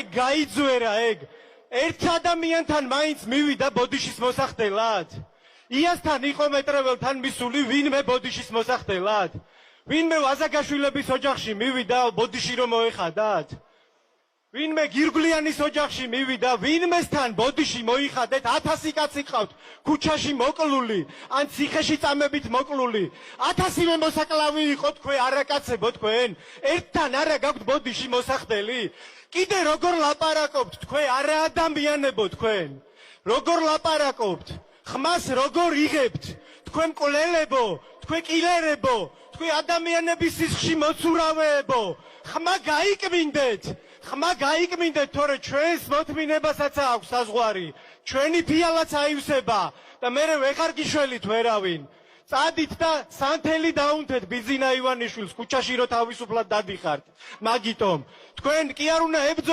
ეგ გაიძვერა ეგ. ერთ ადამიანთან მაინც მივიდა ბოდიშის მოსახდელად. იასთან იყო მეტრეველთან მისული ვინმე ბოდიშის მოსახდელად. ვინმე ვაზაგაშვილების ოჯახში მივიდა ბოდიში რომ მოეხადათ. ვინმე გირგვლიანის ოჯახში მივიდა, ვინმესთან ბოდიში მოიხადეთ, 1000 კაცი ყავთ ქუჩაში მოკლული, ან ციხეში წამებით მოკლული. 1000-მე მოსაკლავი იყო თქვენ არაკაცებო თქვენ. ერთთან არა გაქვთ ბოდიში მოსახდელი. კიდე როგორ ლაპარაკობთ თქვენ არა ადამიანებო თქვენ. როგორ ლაპარაკობთ? ხმას როგორ იღებთ? თქვენ მკვლელებო, თქვენ კილერებო, თქვენ ადამიანების სისხლში მოცურავეებო. ხმა გაიკმინდეთ. ხმა გაიკმინდეთ, თორე ჩვენს მოთმინებასაც აქვს საზღვარი. ჩვენი ფიალაც აივსება და მე ვეღარ გიშველით ვერავინ. წადით და სანთელი დაუნთეთ ბიზინა ივანიშვილს ქუჩაში რომ თავისუფლად დადიხართ. მაგიტომ თქვენ კი არ უნდა ებრძოლოთ